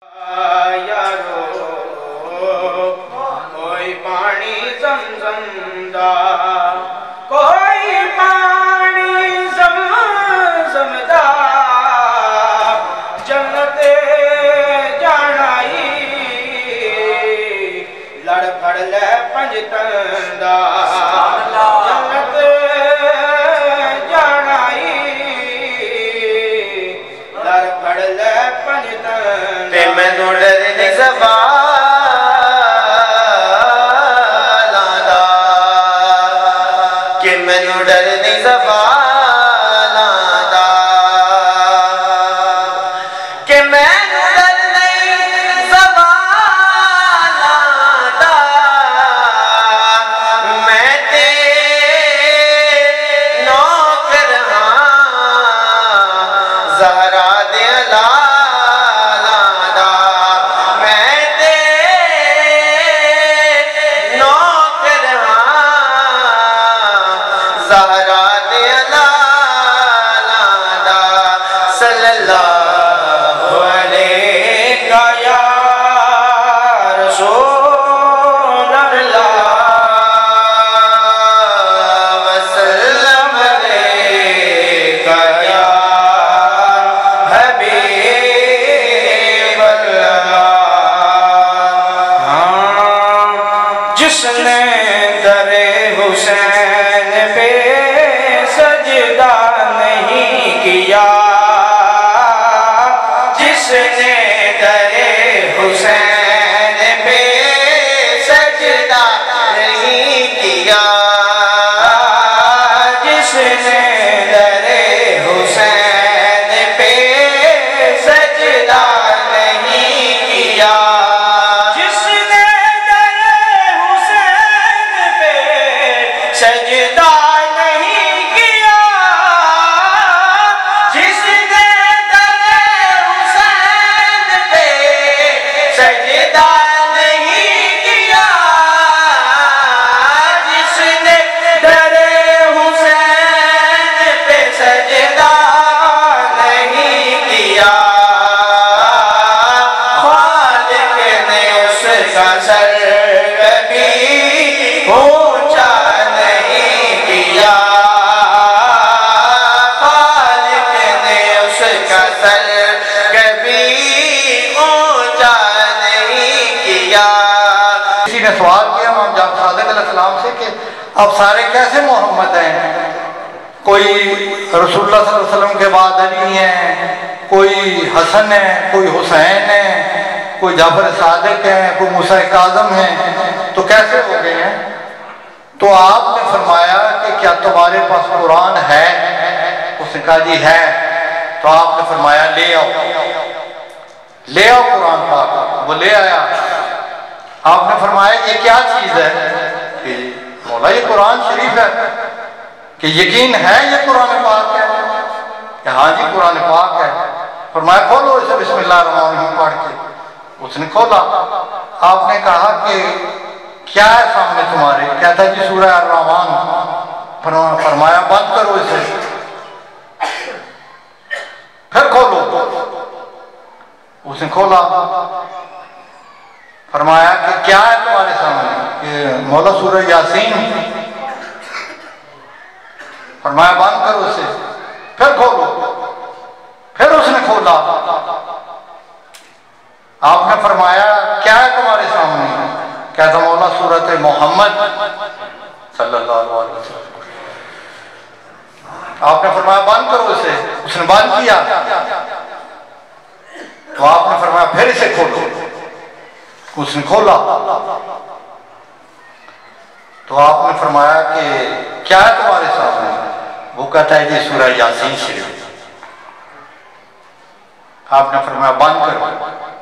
یارو کوئی پانی زمزم دا، کوئی پانی زمزم دا، جنت جانائی لڑ پھڑ لے پنجتن دا، جنت جانائی لڑ پھڑ لے پنجتن دا، میں نو ڈر نہیں زبان دا، کہ میں نو ڈر نہیں زبان دا، کہ میں نو ڈر نہیں زبان دا، میں تے نوکر ہاں زہرا دے لالا دا، میں تے نوکر ہاں زہرا دے لالا دا، صلی اللہ علیہ یا رسول اللہ وسلم علیہ یا حبیب اللہ۔ جس نے در حسین پہ سجدہ نہیں کیا، جس نے در حسین پہ سجدہ نہیں کیا، جس نے در حسین پہ سجدہ نہیں کیا، جس نے در حسین پہ سجدہ نہیں کیا، جس نے در حسین پہ سجدہ نہیں کیا، جس نے در حسین پہ سجدہ نہیں کیا، خالق نے اس کا سر کبھی اونچا نہیں کیا، خالق نے اس کا سر کبھی اونچا نہیں کیا۔ کسی نے سوال کیا امام جعفر صادق علیہ السلام سے کہ آپ سارے کیسے محمد ہیں؟ کوئی رسول اللہ صلی اللہ علیہ وسلم کے بعد علی ہیں، کوئی حسن ہے، کوئی حسین ہے، کوئی جعفر صادق ہیں، کوئی موسیٰ کاظم ہیں، تو کیسے ہو گئے ہیں؟ تو آپ نے فرمایا کہ کیا تمہارے پاس قرآن ہے؟ اس نے کہا جی ہے۔ تو آپ نے فرمایا لے آؤ، لے آؤ قرآن پاک۔ وہ لے آیا۔ آپ نے فرمایا یہ کیا چیز ہے؟ کہ مولا یہ قرآن شریف ہے۔ کہ یقین ہے یہ قرآن پاک ہے؟ کہ ہاں جی قرآن پاک ہے۔ فرمایا کھولو اسے بسم اللہ الرحمن الرحیم پڑھ کے۔ اس نے کھولا۔ آپ نے کہا کہ کیا ہے سامنے تمہارے؟ کہتا ہے جی سورہ الرحمن۔ فرمایا بند کرو اسے، پھر کھولو۔ اس نے کھولا۔ فرمایا کہ کیا ہے تمہارے سامنے؟ کہ مولا سورہ یاسین۔ فرمایا بند کرو اسے، پھر کھولو۔ پھر اس نے کھولا۔ آپ نے فرمایا کیا ہے تمہارے سامنے؟ کہتا مولا سورۃ محمد صلی اللہ علیہ وسلم۔ آپ نے فرمایا بند کرو اسے۔ اس نے بند کیا۔ تو آپ نے فرمایا پھر اسے کھولو۔ اس نے کھولا۔ تو آپ نے فرمایا کہ کیا ہے تمہارے سامنے؟ وہ کہتا ہے جی سورہ یاسین شریف۔ آپ نے فرمایا بند کرو،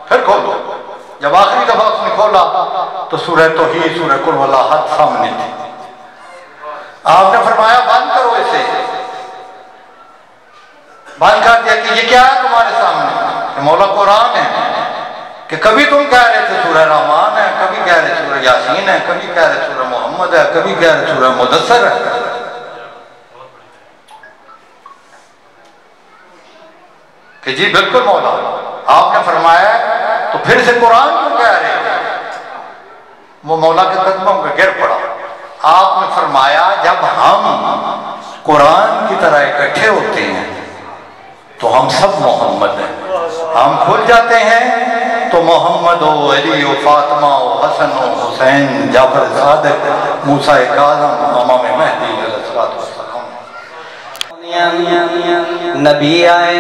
پھر کھولو۔ جب آخری دفعہ اس نے کھولا تو سورہ توحید، سورہ قل واللہ احد سامنے تھی۔ آپ نے فرمایا بند کرو اسے۔ بند کر دیا کہ یہ کیا ہے تمہارے سامنے؟ کہ مولا قرآن ہے۔ کہ کبھی تم کہہ رہے تھے سورہ رحمان ہے، کبھی کہہ رہے سورہ یاسین ہے، کبھی کہہ رہے سورہ محمد ہے، کبھی کہہ رہے سورہ مدثر ہے۔ کہ جی بالکل مولا۔ آپ نے فرمایا پھر سے قرآن کیوں کہہ رہے ہیں؟ وہ مولا کے قدموں پہ گر پڑا. آپ نے فرمایا جب ہم قرآن کی طرح اکٹھے ہوتے ہیں تو ہم سب محمد ہیں. ہم کھل جاتے ہیں تو محمد و علی و فاطمہ و حسن و حسین، جعفر صادق، موسیٰ کاظم، امام مہدی علیہ الصلوۃ والسلام. نبی آئے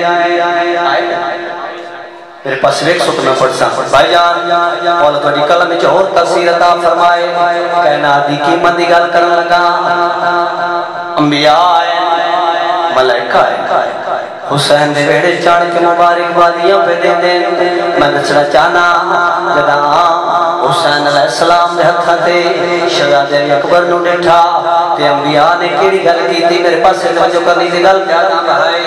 میرے پاس ایک سکنا پڑھسا بھائی جان مولا تھوڑی کلم میں اور تفسیر عطا فرمائے. کائنات دی قیمت دی گل کرن لگا. انبیاء آئے، ملائکہ آئے، حسین دے ویڑے چاڑ کے مبارک بادیاں پہ دے دیں. میں نچنا چاہنا جدا حسین علیہ السلام دے ہتھاں تے شہزادے اکبر نو ڈٹھا تے انبیاء نے کیڑی گل کیتی. میرے پاس توجہ کرنی دی گل پیارا بھائی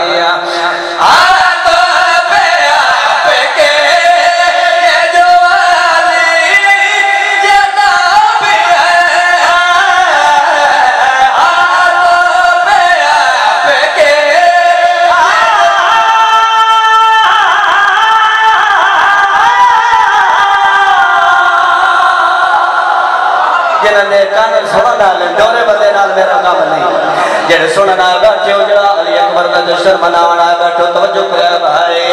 جڑے سونا نہ بیٹھے ہو جڑا علی اکبر کا جشن مناونا بیٹھو توجہ کرے بھائی.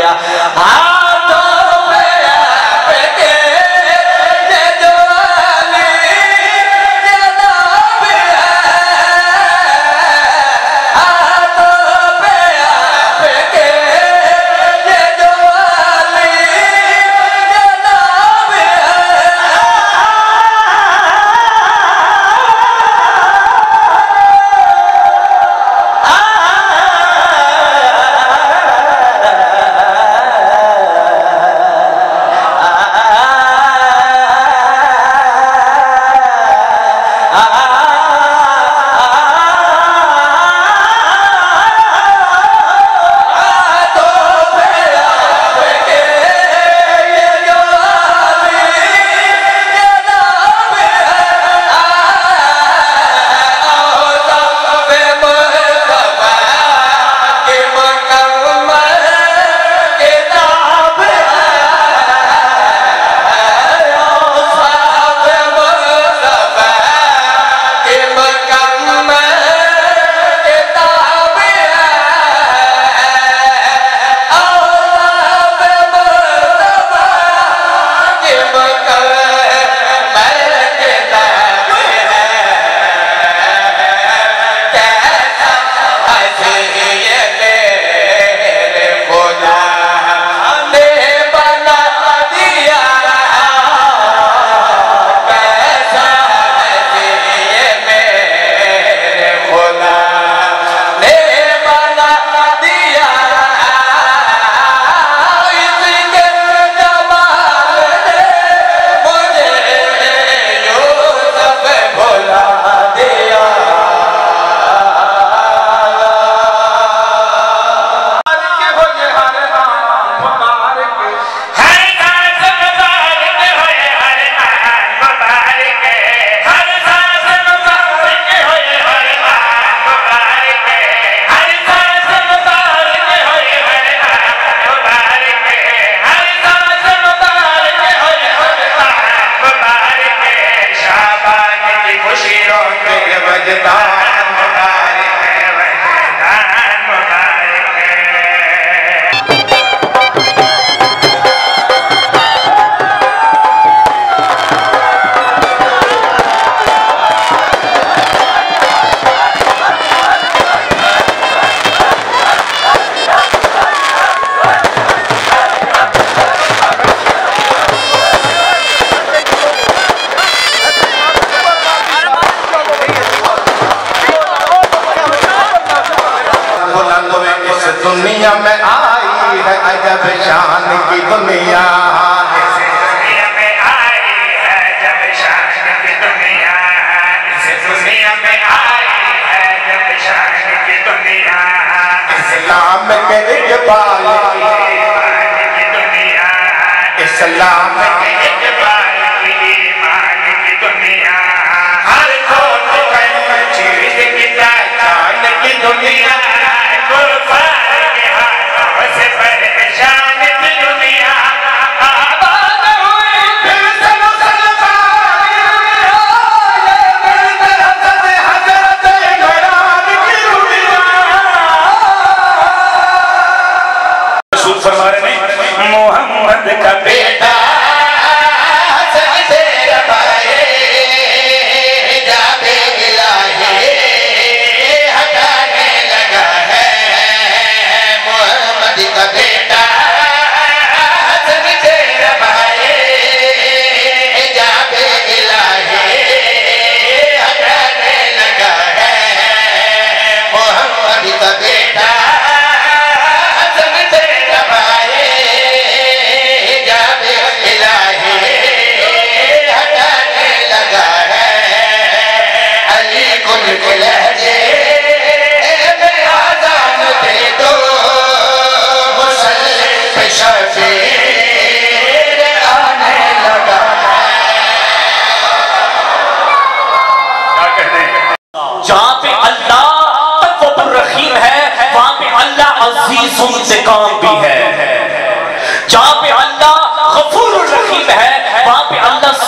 دنیا میں آئی ہے عجب شان کی دنیا. اس دنیا میں آئی ہے جب شان کی دنیا. اس دنیا میں آئی ہے جب شان کی دنیا. اسلام کے اقبال کی دنیا. اسلام کے اقبال کی ایمان کی دنیا. ہر کوئی چیز کی پہچان کی دنیا. پریشان کی دنیا آباد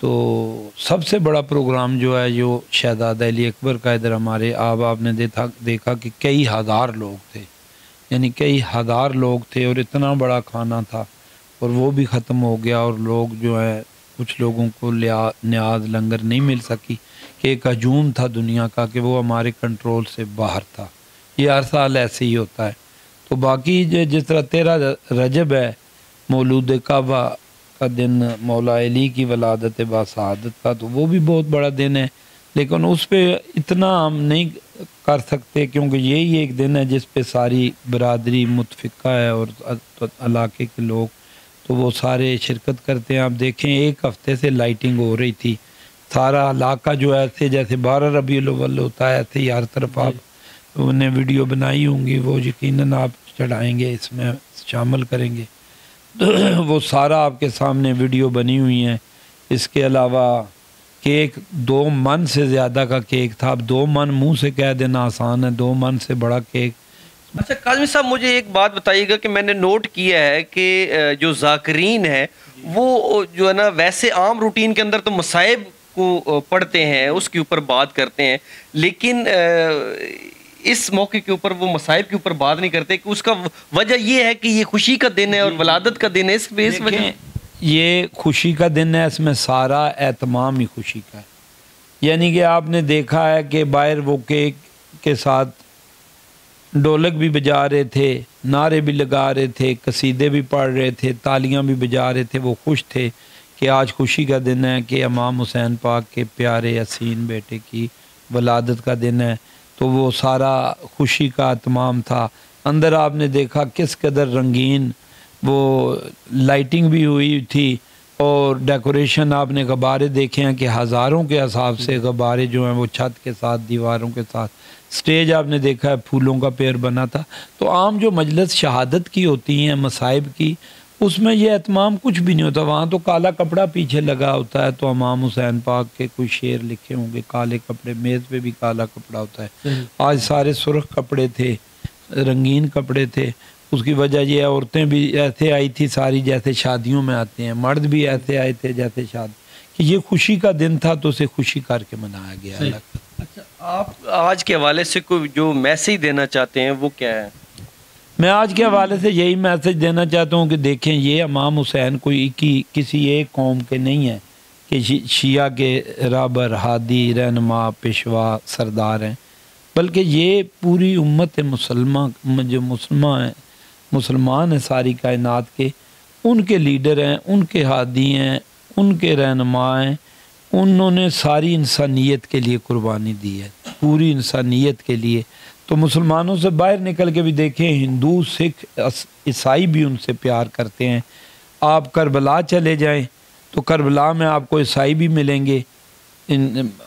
تو سب سے بڑا پروگرام جو ہے جو شہزادہ علی اکبر کا ادھر ہمارے آپ نے دیکھا کہ کئی ہزار لوگ تھے، یعنی کئی ہزار لوگ تھے اور اتنا بڑا کھانا تھا، اور وہ بھی ختم ہو گیا، اور لوگ جو ہے کچھ لوگوں کو نیاز لنگر نہیں مل سکی کہ ایک ہجوم تھا دنیا کا کہ وہ ہمارے کنٹرول سے باہر تھا۔ یہ ہر سال ایسے ہی ہوتا ہے۔ تو باقی جس طرح 13 رجب ہے مولود کعبہ کا دن، مولا علی کی ولادت باسعادت کا، تو وہ بھی بہت بڑا دن ہے، لیکن اس پہ اتنا ہم نہیں کر سکتے کیونکہ یہی ایک دن ہے جس پہ ساری برادری متفقہ ہے اور علاقے کے لوگ تو وہ سارے شرکت کرتے ہیں۔ آپ دیکھیں ایک ہفتے سے لائٹنگ ہو رہی تھی، سارا علاقہ جو ایسے جیسے 12 ربیع الاول ہوتا ہے ایسے ہی ہر طرف آپ نے ویڈیو بنائی ہوں گی، وہ یقیناً آپ چڑھائیں گے، اس میں شامل کریں گے، وہ سارا آپ کے سامنے ویڈیو بنی ہوئی ہیں۔ اس کے علاوہ کیک 2 من سے زیادہ کا کیک تھا۔ اب 2 من منہ سے کہہ دینا آسان ہے، 2 من سے بڑا کیک۔ اچھا کاظمی صاحب مجھے ایک بات بتائیے گا کہ میں نے نوٹ کیا ہے کہ جو ذاکرین ہیں وہ جو ہے نا ویسے عام روٹین کے اندر تو مصائب کو پڑھتے ہیں، اس کے اوپر بات کرتے ہیں، لیکن اس موقع کے اوپر وہ مصائب کے اوپر بات نہیں کرتے، کہ اس کا وجہ یہ ہے کہ یہ خوشی کا دن ہے اور ولادت کا دن ہے، اس وجہ یہ خوشی کا دن ہے، اس میں سارا اہتمام ہی خوشی کا ہے۔ یعنی کہ آپ نے دیکھا ہے کہ باہر وہ کیک کے ساتھ ڈھولک بھی بجا رہے تھے، نعرے بھی لگا رہے تھے، قصیدے بھی پڑھ رہے تھے، تالیاں بھی بجا رہے تھے، وہ خوش تھے کہ آج خوشی کا دن ہے کہ امام حسین پاک کے پیارے حسین بیٹے کی ولادت کا دن ہے۔ تو وہ سارا خوشی کا اہتمام تھا۔ اندر آپ نے دیکھا کس قدر رنگین وہ لائٹنگ بھی ہوئی تھی، اور ڈیکوریشن آپ نے غبارے دیکھے ہیں کہ ہزاروں کے حساب سے غبارے جو ہیں وہ چھت کے ساتھ، دیواروں کے ساتھ، سٹیج آپ نے دیکھا ہے پھولوں کا پیر بنا تھا۔ تو عام جو مجلس شہادت کی ہوتی ہیں مصائب کی، اس میں یہ اہتمام کچھ بھی نہیں ہوتا، وہاں تو کالا کپڑا پیچھے لگا ہوتا ہے، تو امام حسین پاک کے کوئی شعر لکھے ہوں گے، کالے کپڑے، میز پہ بھی کالا کپڑا ہوتا ہے۔ آج سارے سرخ کپڑے تھے، رنگین کپڑے تھے۔ اس کی وجہ یہ ہے عورتیں بھی ایسے آئی تھی ساری جیسے شادیوں میں آتے ہیں، مرد بھی ایسے آئے تھے جیسے شادی، کہ یہ خوشی کا دن تھا تو اسے خوشی کر کے منایا گیا۔ اچھا آپ آج کے حوالے سے کوئی جو میسیج دینا چاہتے ہیں وہ کیا ہے؟ میں آج کے حوالے سے یہی میسج دینا چاہتا ہوں کہ دیکھیں یہ امام حسین کوئی کسی ایک قوم کے نہیں ہیں کہ شیعہ کے رابر، ہادی، رہنما، پیشوا، سردار ہیں، بلکہ یہ پوری امت مسلمہ جو مسلمان ہیں ساری کائنات کے، ان کے لیڈر ہیں، ان کے ہادی ہیں، ان کے رہنما ہیں۔ انہوں نے ساری انسانیت کے لیے قربانی دی ہے، پوری انسانیت کے لیے۔ تو مسلمانوں سے باہر نکل کے بھی دیکھیں، ہندو، سکھ، عیسائی بھی ان سے پیار کرتے ہیں۔ آپ کربلا چلے جائیں تو کربلا میں آپ کو عیسائی بھی ملیں گے،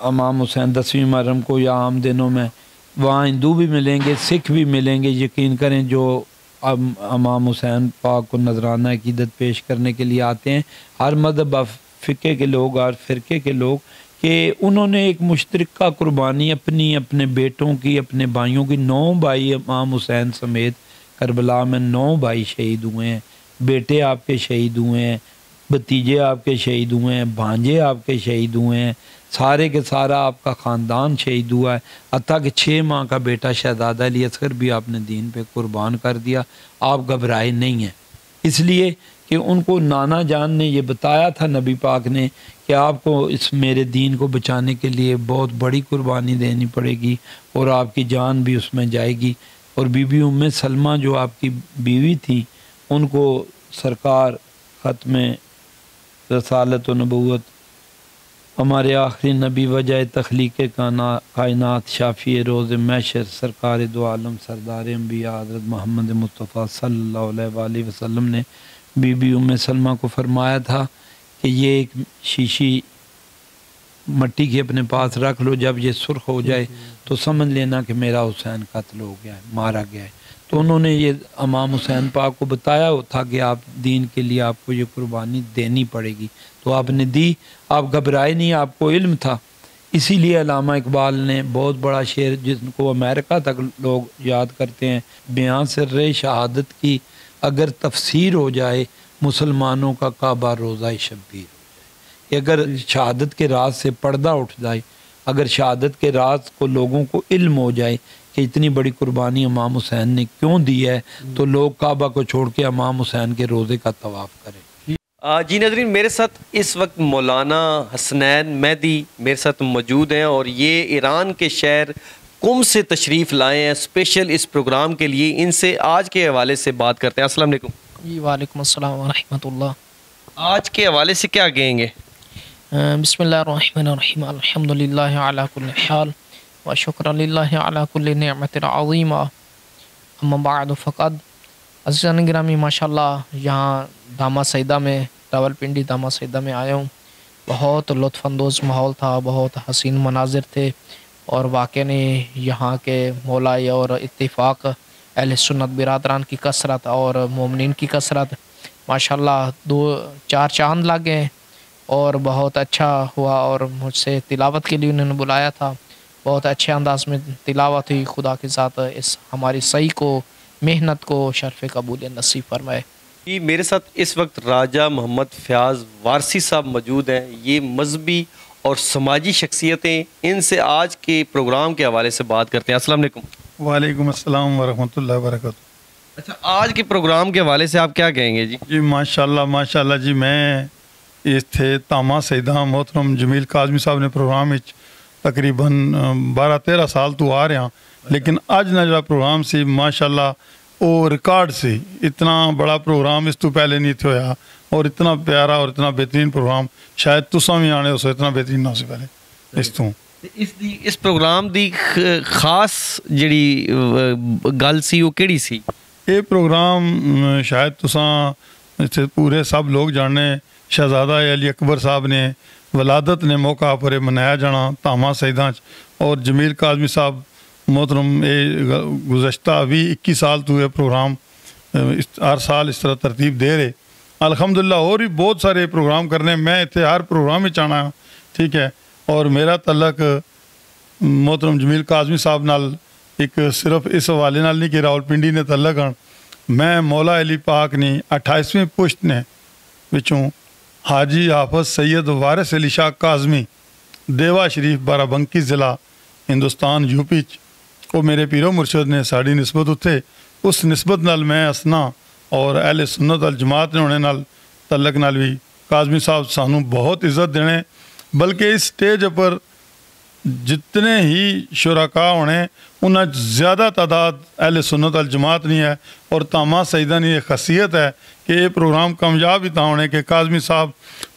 امام حسین 10ویں محرم کو یا عام دنوں میں، وہاں ہندو بھی ملیں گے، سکھ بھی ملیں گے۔ یقین کریں جو امام حسین پاک کو نذرانہ عقیدت پیش کرنے کے لیے آتے ہیں، ہر مذہب فقہ کے لوگ اور فرقے کے لوگ، کہ انہوں نے ایک مشترکہ قربانی اپنے بیٹوں کی، اپنے بھائیوں کی، 9 بھائی امام حسین سمیت کربلا میں 9 بھائی شہید ہوئے ہیں، بیٹے آپ کے شہید ہوئے ہیں، بھتیجے آپ کے شہید ہوئے ہیں، بھانجے آپ کے شہید ہوئے ہیں، سارے کے سارا آپ کا خاندان شہید ہوا ہے، حتیٰ کہ 6 ماہ کا بیٹا شہزادہ علی اصغر بھی آپ نے دین پہ قربان کر دیا۔ آپ گھبرائے نہیں ہیں، اس لیے کہ ان کو نانا جان نے یہ بتایا تھا، نبی پاک نے، کہ آپ کو اس میرے دین کو بچانے کے لیے بہت بڑی قربانی دینی پڑے گی اور آپ کی جان بھی اس میں جائے گی۔ اور بی بی ام سلمہ جو آپ کی بیوی تھی، ان کو سرکار ختم رسالت و نبوت، ہمارے آخری نبی، وجہ تخلیق کائنات، شافی روز محشر، سرکار دو عالم، سردار انبیاء حضرت محمد مصطفیٰ صلی اللہ علیہ وآلہ وسلم نے بی بی ام سلمہ کو فرمایا تھا کہ یہ ایک شیشی مٹی کی اپنے پاس رکھ لو، جب یہ سرخ ہو جائے تو سمجھ لینا کہ میرا حسین قتل ہو گیا ہے، مارا گیا ہے۔ تو انہوں نے یہ امام حسین پاک کو بتایا تھا کہ آپ دین کے لیے آپ کو یہ قربانی دینی پڑے گی، تو آپ نے دی، آپ گھبرائے نہیں، آپ کو علم تھا۔ اسی لیے علامہ اقبال نے بہت بڑا شعر جس کو امریکہ تک لوگ یاد کرتے ہیں، بیان سر شہادت کی اگر تفسیر ہو جائے، مسلمانوں کا کعبہ روزہ شبیر ہو جائے۔ کہ اگر شہادت کے راز سے پردہ اٹھ جائے، اگر شہادت کے راز کو لوگوں کو علم ہو جائے کہ اتنی بڑی قربانی امام حسین نے کیوں دی ہے، تو لوگ کعبہ کو چھوڑ کے امام حسین کے روزے کا طواف کریں۔ جی ناظرین، میرے ساتھ اس وقت مولانا حسنین مہدی میرے ساتھ موجود ہیں، اور یہ ایران کے شہر قم سے تشریف لائے ہیں اسپیشل اس پروگرام کے لیے۔ ان سے آج کے حوالے سے بات کرتے ہیں۔ السلام علیکم۔ جی وعلیکم السلام ورحمۃ اللہ۔ آج کے حوالے سے کیا کہیں گے؟ بسم اللہ الرحمن الرحیم، الحمد للہ علی کل حال و شکر للہ علی کل نعمت عظیمہ، اما بعد فقد۔ عزیزان گرامی، ماشاءاللہ یہاں دامہ سیدہ میں، راولپنڈی دامہ سیدہ میں آیا ہوں۔ بہت لطف اندوز ماحول تھا، بہت حسین مناظر تھے، اور واقعی یہاں کے مولائی اور اتفاق، اہل سنت برادران کی کثرت اور مومنین کی کثرت، ماشاءاللہ 2-4 چاند لگ گئے، اور بہت اچھا ہوا۔ اور مجھ سے تلاوت کے لیے انہوں نے بلایا تھا، بہت اچھے انداز میں تلاوت ہوئی۔ خدا کے ذات اس ہماری سعی کو، محنت کو شرف قبول نصیب فرمائے۔ جی میرے ساتھ اس وقت راجہ محمد فیاض وارسی صاحب موجود ہیں۔ یہ مذہبی اور سماجی شخصیتیں، ان سے آج کے پروگرام کے حوالے سے بات کرتے ہیں۔ السلام علیکم۔ وعلیکم السلام ورحمۃ اللہ وبرکاتہ۔ اچھا، آج کے پروگرام کے حوالے سے آپ کیا کہیں گے؟ جی ماشاءاللہ جی، میں اس تھے دامہ سیدہ محترم جمیل کاظمی صاحب نے پروگرام تقریباً 12-13 سال تو آ رہے ہیں، لیکن اج نہ جڑا پروگرام سی ماشاءاللہ وہ ریکارڈ سی، اتنا بڑا پروگرام اس تو پہلے نہیں تھے ہویا، اور اتنا پیارا اور اتنا بہترین پروگرام شاید تساں بھی آنے ہو، اتنا بہترین نہ ہو سی پہلے اس تو۔ اس پروگرام دی خاص جڑی گل سی وہ کیڑی سی؟ یہ پروگرام شاید تساں پورے سب لوگ جاننے، شہزادہ علی اکبر صاحب نے ولادت نے موقع پر منایا جانا دامہ سیدہ، اور جمیل کاظمی صاحب محترم گزشتہ 21 سال تو یہ پروگرام ہر سال اس طرح ترتیب دے رہے الحمدللہ، اور بھی بہت سارے پروگرام کرنے، میں اتنے ہر پروگرام ہی چاہنا، ٹھیک ہے۔ اور میرا تعلق محترم جمیل کاظمی صاحب نال ایک صرف اس حوالے نال نہیں کہ راولپنڈی نے تعلق ہن، میں مولا علی پاک نے 28ویں پشت نے وچوں حاجی حافظ سید وارث علی شاہ کاظمی دیوا شریف بارابنکی ضلع ہندوستان یو پی، وہ میرے پیرو مرشد نے ساڑی نسبت اتھے، اس نسبت نال میں اسنا اور اہل سنت الجماعت نے ہونے نال تعلق نال بھی کاظمی صاحب سانو بہت عزت دینے، بلکہ اس سٹیج پر جتنے ہی شرکاء ہونے انہیں زیادہ تعداد اہل سنت الجماعت نہیں ہے، اور دامہ سیدہ نے یہ خاصیت ہے کہ یہ پروگرام کامیاب اتنا ہونے کہ کاظمی صاحب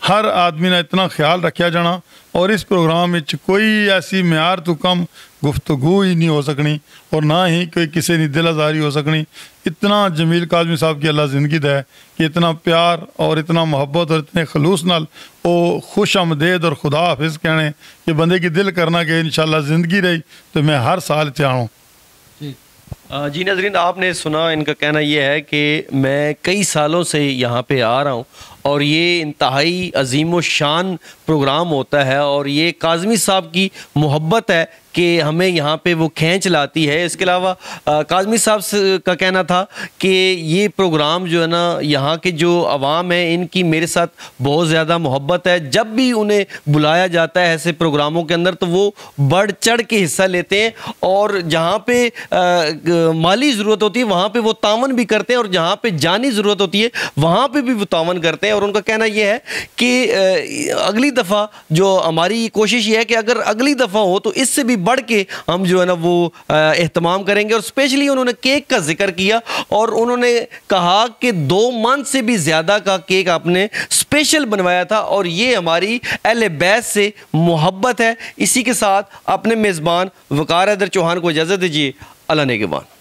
ہر آدمی نے اتنا خیال رکھیا جانا، اور اس پروگرام میں کوئی ایسی معیار تو کم گفتگو ہی نہیں ہو سکنی، اور نہ ہی کوئی کسی نے دل آزاری ہو سکنی۔ اتنا جمیل کاظمی صاحب کی اللہ زندگی دے کہ اتنا پیار اور اتنا محبت اور اتنے خلوص نال وہ خوش آمدید اور خدا حافظ کہنے کہ بندے کی دل کرنا کہ انشاءاللہ زندگی رہی تو میں ہر سال اتنے آؤں۔ جی ناظرین، آپ نے سنا، ان کا کہنا یہ ہے کہ میں کئی سالوں سے یہاں پہ آ رہا ہوں، اور یہ انتہائی عظیم و شان پروگرام ہوتا ہے، اور یہ کاظمی صاحب کی محبت ہے کہ ہمیں یہاں پہ وہ کھینچ لاتی ہے۔ اس کے علاوہ کاظمی صاحب کا کہنا تھا کہ یہ پروگرام جو ہے نا، یہاں کے جو عوام ہیں ان کی میرے ساتھ بہت زیادہ محبت ہے، جب بھی انہیں بلایا جاتا ہے ایسے پروگراموں کے اندر تو وہ بڑھ چڑھ کے حصہ لیتے ہیں، اور جہاں پہ مالی ضرورت ہوتی ہے وہاں پہ وہ تعاون بھی کرتے ہیں، اور جہاں پہ جانی ضرورت ہوتی ہے وہاں پہ بھی وہ تعاون کرتے ہیں۔ اور ان کا کہنا یہ ہے کہ اگلی دفعہ جو ہماری کوشش یہ ہے کہ اگر اگلی دفعہ ہو تو اس سے بھی بڑھ کے ہم جو ہے نا وہ اہتمام کریں گے۔ اور اسپیشلی انہوں نے کیک کا ذکر کیا، اور انہوں نے کہا کہ 2 منتھ سے بھی زیادہ کا کیک آپ نے اسپیشل بنوایا تھا، اور یہ ہماری اہل بیت سے محبت ہے۔ اسی کے ساتھ اپنے میزبان وقار حیدر چوہان کو اجازت دیجیے۔ اللہ نگہبان۔